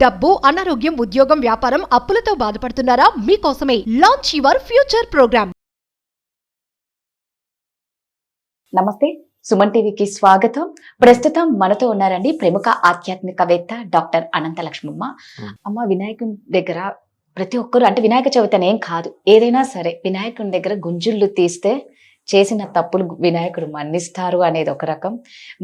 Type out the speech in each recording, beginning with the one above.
డబ్బు, అనారోగ్యం, ఉద్యోగం, వ్యాపారం, అప్పులతో బాధపడుతున్నారా? మీకోసమే లాంచ్ యువర్ ఫ్యూచర్ ప్రోగ్రామ్. నమస్తే, సుమన్ టీవీకి స్వాగతం. ప్రస్తుతం మనతో ఉన్నారండి ప్రముఖ ఆధ్యాత్మికవేత్త డాక్టర్ అనంత లక్ష్మమ్మ. అమ్మ, వినాయకుని దగ్గర ప్రతి ఒక్కరు, అంటే వినాయక చవితి అనేం కాదు, ఏదైనా సరే వినాయకుని దగ్గర గుంజుళ్ళు తీస్తే చేసిన తప్పులు వినాయకుడు మన్నిస్తారు అనేది ఒక రకం.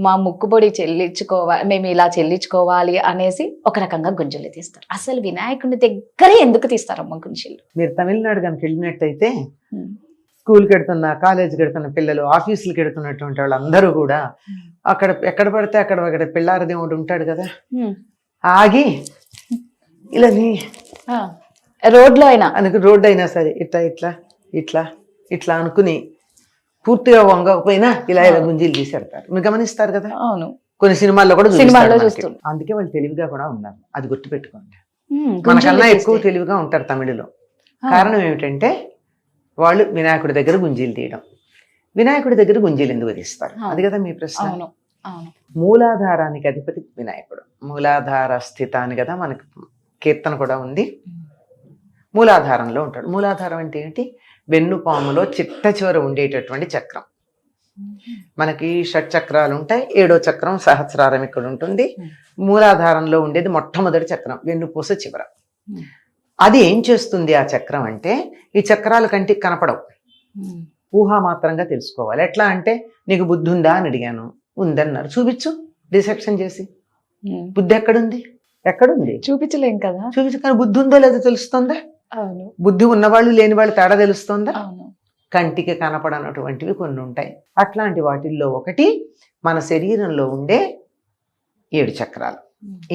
మా ముక్కుబడి చెల్లించుకోవాలి, మేము ఇలా చెల్లించుకోవాలి అనేసి ఒక రకంగా గుంజులు తీస్తారు. అసలు వినాయకుని దగ్గరే ఎందుకు తీస్తారమ్మ గుంజులు? మీరు తమిళనాడు కనుక వెళ్ళినట్టయితే స్కూల్కి వెడుతున్న, కాలేజీకి వెడుతున్న పిల్లలు, ఆఫీసులకి వెడుతున్నటువంటి వాళ్ళందరూ కూడా అక్కడ ఎక్కడ పడితే అక్కడ పిల్లార దేవుడు ఉంటాడు కదా, ఆగి ఇలా రోడ్లో అయినా రోడ్డు అయినా సరే ఇట్లా ఇట్లా ఇట్లా ఇట్లా అనుకుని పూర్తిగా వంగకపోయినా ఇలా ఇలా గుంజీలు తీసేడతారు. మీరు గమనిస్తారు కదా. అవును, కొన్ని సినిమాల్లో కూడా చూస్తారు. అందుకే వాళ్ళు తెలివిగా కూడా ఉన్నారు, అది గుర్తుపెట్టుకోండి. మనకన్నా ఎక్కువ తెలివిగా ఉంటారు తమిళలో. కారణం ఏమిటంటే వాళ్ళు వినాయకుడి దగ్గర గుంజీలు తీయడం. వినాయకుడి దగ్గర గుంజీలు ఎందుకు తీస్తారు, అది కదా మీ ప్రశ్న. మూలాధారానికి అధిపతి వినాయకుడు, మూలాధార స్థితాన్ని కదా మనకి కీర్తన కూడా ఉంది. మూలాధారంలో ఉంటాడు. మూలాధారం అంటే ఏంటి? వెన్నుపాములో చిట్ట చివర ఉండేటటువంటి చక్రం. మనకి షట్చక్రాలు ఉంటాయి, 7వ చక్రం సహస్రారం ఇక్కడ ఉంటుంది. మూలాధారంలో ఉండేది మొట్టమొదటి చక్రం, వెన్నుపూస చివర. అది ఏం చేస్తుంది ఆ చక్రం అంటే, ఈ చక్రాల కంటికి కనపడవు, ఊహామాత్రంగా తెలుసుకోవాలి. ఎట్లా అంటే, నీకు బుద్ధి ఉందా అని అడిగాను, ఉందన్నారు. చూపించు, డిసెక్షన్ చేసి. బుద్ధి ఎక్కడుంది? ఎక్కడుంది? చూపించలేం కదా. చూపించు, కానీ బుద్ధి ఉందో లేదో తెలుస్తుందా? బుద్ధి ఉన్నవాళ్ళు లేని వాళ్ళు తేడా తెలుస్తుందా? కంటికి కనపడనటువంటివి కొన్ని ఉంటాయి. అట్లాంటి వాటిల్లో ఒకటి మన శరీరంలో ఉండే 7 చక్రాలు.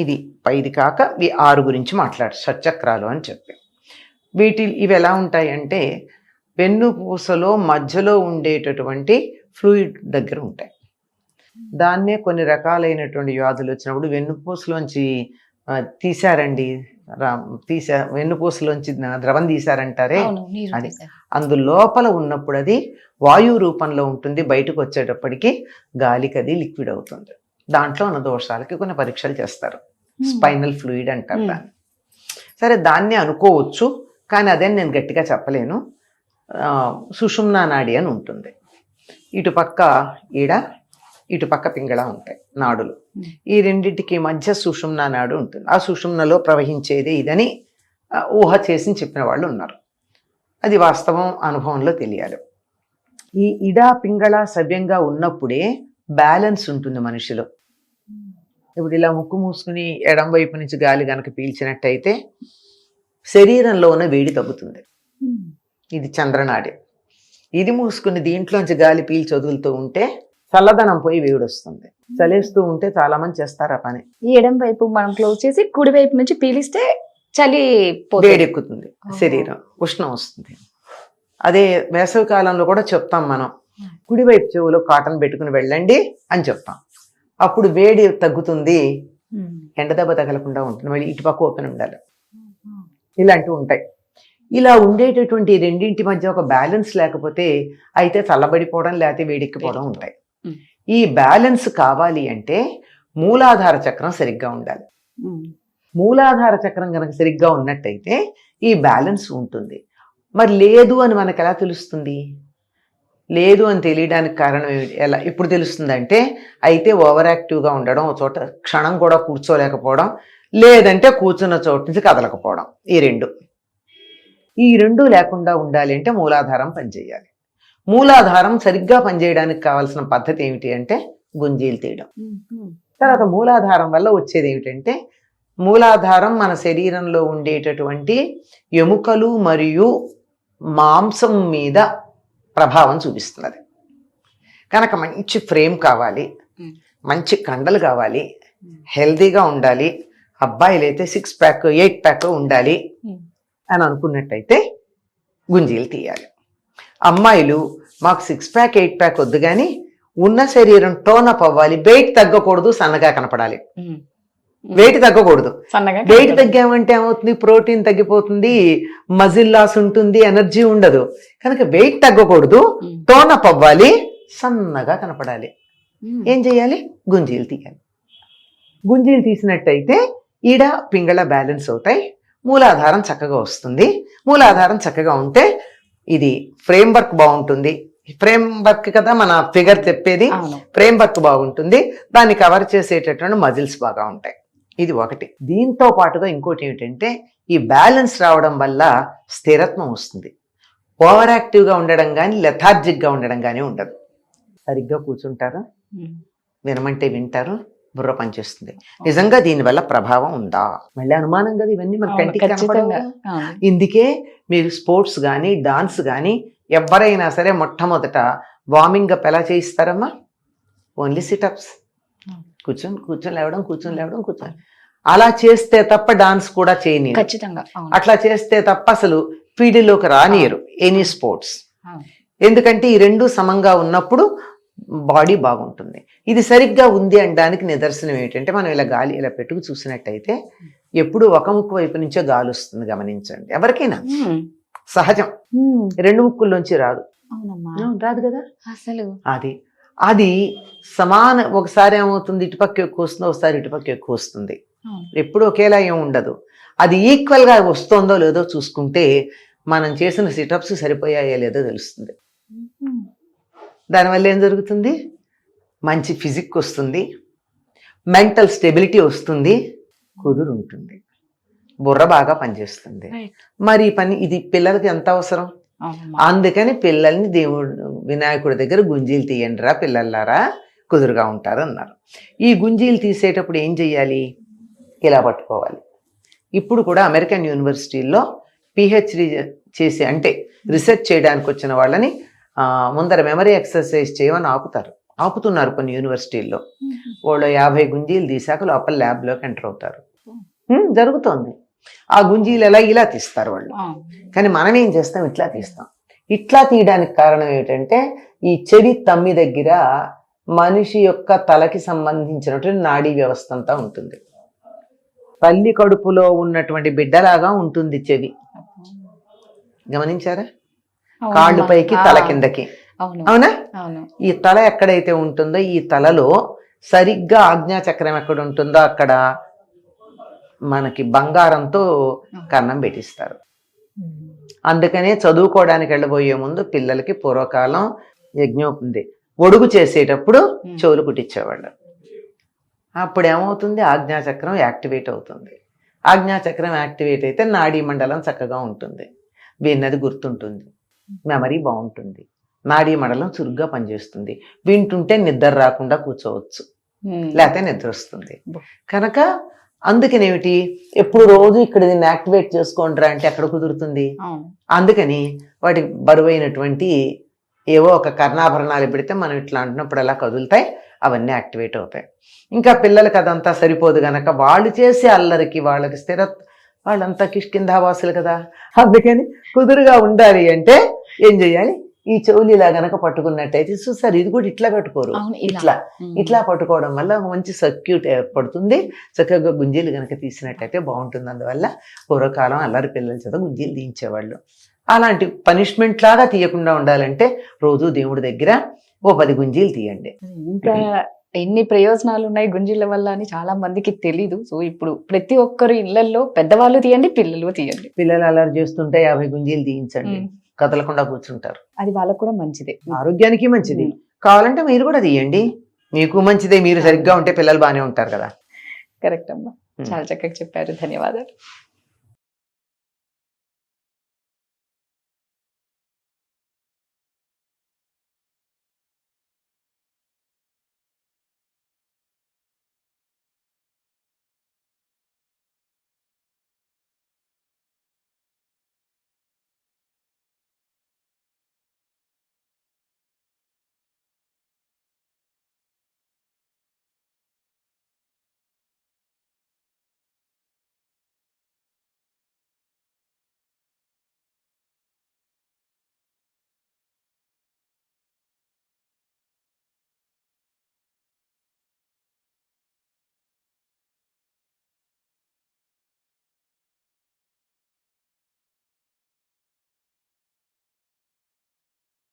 ఇది పైది కాక ఈ 6 గురించి షట్చక్రాలు అని చెప్పి. ఇవి ఎలా ఉంటాయి అంటే, వెన్నుపూసలో మధ్యలో ఉండేటటువంటి ఫ్లూయిడ్ దగ్గర ఉంటాయి. దాన్నే కొన్ని రకాలైనటువంటి వ్యాధులు వచ్చినప్పుడు వెన్నుపూసలోంచి తీశారండి, వెన్నుపూసలోంచి ద్రవం తీశారంటారే, అది అందులోపల ఉన్నప్పుడు అది వాయువు రూపంలో ఉంటుంది. బయటకు వచ్చేటప్పటికి గాలికి అది లిక్విడ్ అవుతుంది. దాంట్లో ఉన్న దోషాలకి కొన్ని పరీక్షలు చేస్తారు. స్పైనల్ ఫ్లూయిడ్ అంటారు దాన్ని. సరే, దాన్నే అనుకోవచ్చు, కానీ అదే నేను గట్టిగా చెప్పలేను. సుషుమ్నా నాడి అని ఉంటుంది. ఇటుపక్క ఈడ, ఇటుపక్క పింగళ ఉంటాయి నాడులు. ఈ రెండింటికి మధ్య సుషుమ్నా నాడు ఉంటుంది. ఆ సుషుమ్నలో ప్రవహించేది ఇదని ఊహ చేసి చెప్పిన వాళ్ళు ఉన్నారు. అది వాస్తవం, అనుభవంలో తెలియాలి. ఈ ఇడా పింగళ సవ్యంగా ఉన్నప్పుడే బ్యాలెన్స్ ఉంటుంది మనిషిలో. ఇప్పుడు ఇలా ముక్కు మూసుకుని ఎడం వైపు నుంచి గాలి గనక పీల్చినట్టయితే శరీరంలో ఉన్న వేడి తగ్గుతుంది. ఇది చంద్రనాడి. ఇది మూసుకుని దీంట్లోంచి గాలి పీల్చి వదులుతూ ఉంటే చల్లదనం పోయి వేడి వస్తుంది. చలేస్తూ ఉంటే చాలా మంది చేస్తారు ఆ పని. ఈ ఎడం వైపు మనం క్లోజ్ చేసి కుడి వైపు నుంచి పీలిస్తే చలి వేడెక్కుతుంది, శరీరం ఉష్ణం వస్తుంది. అదే వేసవి కాలంలో కూడా చెప్తాం మనం, కుడివైపు చెవులో కాటన్ పెట్టుకుని వెళ్ళండి అని చెప్తాం. అప్పుడు వేడి తగ్గుతుంది, ఎండదెబ్బ తగలకుండా ఉంటుంది. మళ్ళీ ఇటుపక్క ఓపెన్ ఉండాలి. ఇలాంటివి ఉంటాయి. ఇలా ఉండేటటువంటి రెండింటి మధ్య ఒక బ్యాలెన్స్ లేకపోతే అయితే చల్లబడిపోవడం, లేకపోతే వేడెక్కిపోవడం ఉంటాయి. ఈ బ్యాలెన్స్ కావాలి అంటే మూలాధార చక్రం సరిగ్గా ఉండాలి. మూలాధార చక్రం కనుక సరిగ్గా ఉన్నట్టయితే ఈ బ్యాలెన్స్ ఉంటుంది. మరి లేదు అని మనకు ఎలా తెలుస్తుంది? లేదు అని తెలియడానికి కారణం ఎలా ఇప్పుడు తెలుస్తుందంటే, అయితే ఓవర్ యాక్టివ్గా ఉండడం, ఒక చోట క్షణం కూడా కూర్చోలేకపోవడం, లేదంటే కూర్చున్న చోటు నుంచి కదలకపోవడం. ఈ రెండు లేకుండా ఉండాలి అంటే మూలాధారం పనిచేయాలి. మూలాధారం సరిగ్గా పనిచేయడానికి కావాల్సిన పద్ధతి ఏమిటి అంటే గుంజీలు తీయడం. తర్వాత మూలాధారం వల్ల వచ్చేది ఏమిటంటే, మూలాధారం మన శరీరంలో ఉండేటటువంటి ఎముకలు మరియు మాంసం మీద ప్రభావం చూపిస్తున్నది. కనుక మంచి ఫ్రేమ్ కావాలి, మంచి కండలు కావాలి, హెల్దీగా ఉండాలి, అబ్బాయిలైతే 6 ప్యాక్ 8 ప్యాక్ ఉండాలి అని అనుకున్నట్టయితే గుంజీలు తీయాలి. అమ్మాయిలు మాకు 6 ప్యాక్ 8 ప్యాక్ వద్దు, కానీ ఉన్న శరీరం టోనప్ అవ్వాలి, వెయిట్ తగ్గకూడదు, సన్నగా కనపడాలి. వెయిట్ తగ్గకూడదు. వెయిట్ తగ్గామంటే ఏమవుతుంది? ప్రోటీన్ తగ్గిపోతుంది, మజిల్ లాస్ ఉంటుంది, ఎనర్జీ ఉండదు. కనుక వెయిట్ తగ్గకూడదు, టోనప్ అవ్వాలి, సన్నగా కనపడాలి. ఏం చేయాలి? గుంజీలు తీయాలి. గుంజీలు తీసినట్టయితే ఈడ పింగళ బ్యాలెన్స్ అవుతాయి, మూలాధారం చక్కగా వస్తుంది. మూలాధారం చక్కగా ఉంటే ఇది ఫ్రేమ్ వర్క్ బాగుంటుంది. ఫ్రేమ్ వర్క్ కదా మన ఫిగర్ చెప్పేది, ఫ్రేమ్ వర్క్ బాగుంటుంది, దాన్ని కవర్ చేసేటటువంటి మజిల్స్ బాగా ఉంటాయి. ఇది ఒకటి. దీంతో పాటుగా ఇంకోటి ఏమిటంటే ఈ బ్యాలెన్స్ రావడం వల్ల స్థిరత్వం వస్తుంది. ఓవర్ యాక్టివ్గా ఉండడం కానీ లెథార్జిక్గా ఉండడం కానీ ఉండదు. సరిగ్గా కూర్చుంటారు, వినమంటే వింటారు, బుర్ర పనిచేస్తుంది. నిజంగా దీనివల్ల ప్రభావం ఉందా? మళ్ళీ అనుమానం కదా, ఇవన్నీ మన కంటికి కనపడవు. ఇందుకే మీరు స్పోర్ట్స్ కానీ డాన్స్ కానీ ఎవరైనా సరే మొట్టమొదట వార్మింగ్ అప్ ఎలా చేయిస్తారమ్మా? ఓన్లీ సిటప్స్, కూర్చొని లేవడం, కూర్చొని అలా చేస్తే తప్ప డాన్స్ కూడా చేయని, ఖచ్చితంగా అట్లా చేస్తే తప్ప అసలు ఫీల్డ్లోకి రానియరు ఎనీ స్పోర్ట్స్. ఎందుకంటే ఈ రెండు సమంగా ఉన్నప్పుడు బాడీ బాగుంటుంది. ఇది సరిగ్గా ఉంది అనడానికి నిదర్శనం ఏంటంటే మనం ఇలా గాలి ఇలా పెట్టుకు చూసినట్టయితే ఎప్పుడు ఒక ముక్కు వైపు నుంచో గాలి వస్తుంది, గమనించండి. ఎవరికైనా సహజం, రెండు ముక్కుల్లోంచి రాదు. రాదు కదా అసలు. అది సమాన, ఒకసారి ఏమవుతుంది ఇటుపక్క ఎక్కువ వస్తుంది, ఒకసారి ఇటుపక్క ఎక్కువ వస్తుంది, ఎప్పుడు ఒకేలా ఏం ఉండదు. అది ఈక్వల్ గా వస్తుందో లేదో చూసుకుంటే మనం చేసిన సిటప్స్ సరిపోయాయో లేదో తెలుస్తుంది. దానివల్ల ఏం జరుగుతుంది? మంచి ఫిజిక్ వస్తుంది, మెంటల్ స్టెబిలిటీ వస్తుంది, కుదురు ఉంటుంది, బుర్ర బాగా పనిచేస్తుంది. మరి ఈ పని ఇది పిల్లలకి ఎంత అవసరం. అందుకని పిల్లల్ని వినాయకుడి దగ్గర గుంజీలు తీయండి రా పిల్లలారా, కుదురుగా ఉంటారు అన్నారు. ఈ గుంజీలు తీసేటప్పుడు ఏం చెయ్యాలి? ఇలా పట్టుకోవాలి. ఇప్పుడు కూడా అమెరికన్ యూనివర్సిటీల్లో పిహెచ్డి చేసి అంటే రీసెర్చ్ చేయడానికి వచ్చిన వాళ్ళని ముందర మెమరీ ఎక్సర్సైజ్ చేయమని ఆపుతున్నారు కొన్ని యూనివర్సిటీల్లో. వాళ్ళు 50 గుంజీలు తీసాక లోపల ల్యాబ్లోకి ఎంటర్ అవుతారు. జరుగుతోంది. ఆ గుంజీలు ఇలా తీస్తారు వాళ్ళు. కానీ మనం ఏం చేస్తాం? ఇట్లా తీస్తాం. ఇట్లా తీయడానికి కారణం ఏమిటంటే ఈ చెవి తమ్మి దగ్గర మనిషి యొక్క తలకి సంబంధించినటువంటి నాడీ వ్యవస్థ అంతా ఉంటుంది. తల్లి కడుపులో ఉన్నటువంటి బిడ్డలాగా ఉంటుంది చెవి, గమనించారా? కాళ్ళు పైకి తల కిందకి, అవునా? ఈ తల ఎక్కడైతే ఉంటుందో ఈ తలలో సరిగ్గా ఆజ్ఞాచక్రం ఎక్కడ ఉంటుందో అక్కడ మనకి బంగారంతో కన్నం పెట్టిస్తారు. అందుకనే చదువుకోవడానికి వెళ్ళబోయే ముందు పిల్లలకి పూర్వకాలం యజ్ఞం ఉంది, ఒడుగు చేసేటప్పుడు చెవులు కుట్టించేవాళ్ళు. అప్పుడు ఏమవుతుంది? ఆజ్ఞాచక్రం యాక్టివేట్ అవుతుంది. ఆజ్ఞాచక్రం యాక్టివేట్ అయితే నాడీ మండలం చక్కగా ఉంటుంది, విన్నది గుర్తుంటుంది, మెమరీ బాగుంటుంది, నాడీ మండలం చురుగ్గా పనిచేస్తుంది, వింటుంటే నిద్ర రాకుండా కూర్చోవచ్చు, లేకపోతే నిద్ర వస్తుంది. కనుక అందుకనేమిటి ఎప్పుడు రోజు ఇక్కడ దీన్ని యాక్టివేట్ చేసుకోండిరా అంటే ఎక్కడ కుదురుతుంది? అందుకని వాటి బరువైనటువంటి ఏవో ఒక కర్ణాభరణాలు పెడితే మనం ఇట్లా అంటున్నప్పుడు అలా కదులుతాయి, అవన్నీ యాక్టివేట్ అవుతాయి. ఇంకా పిల్లలకి అదంతా సరిపోదు గనక వాళ్ళు చేసే అల్లరికి వాళ్ళకి వాళ్ళంతా కిష్కింధావాసులు కదా. అందుకని కుదురుగా ఉండాలి అంటే ఏం చెయ్యాలి? ఈ చెవులు ఇలా గనక పట్టుకున్నట్టయితే చూసారు, ఇది కూడా ఇట్లా పట్టుకోరు, ఇట్లా పట్టుకోవడం వల్ల మంచి సర్క్యూట్ ఏర్పడుతుంది. చక్కగా గుంజీలు గనక తీసినట్టయితే బాగుంటుంది. అందువల్ల పూర్వకాలం అల్లరి పిల్లల చేత గుంజీలు తీయించేవాళ్ళు. అలాంటి పనిష్మెంట్ లాగా తీయకుండా ఉండాలంటే రోజు దేవుడి దగ్గర ఓ 10 గుంజీలు తీయండి. ఇంకా ఎన్ని ప్రయోజనాలు ఉన్నాయి గుంజీల వల్ల అని చాలా మందికి తెలీదు. సో ఇప్పుడు ప్రతి ఒక్కరు ఇళ్లలో పెద్దవాళ్ళు తీయండి, పిల్లలు తీయండి. పిల్లలు అల్లరి చేస్తుంటే 50 గుంజీలు తీయించండి, కదలకుండా కూర్చుంటారు. అది వాళ్ళకు కూడా మంచిదే, ఆరోగ్యానికి మంచిది. కావాలంటే మీరు కూడా తీయండి, మీకు మంచిదే. మీరు సరిగ్గా ఉంటే పిల్లలు బాగానే ఉంటారు కదా. కరెక్ట్ అమ్మా, చాలా చక్కగా చెప్పారు. ధన్యవాదాలు.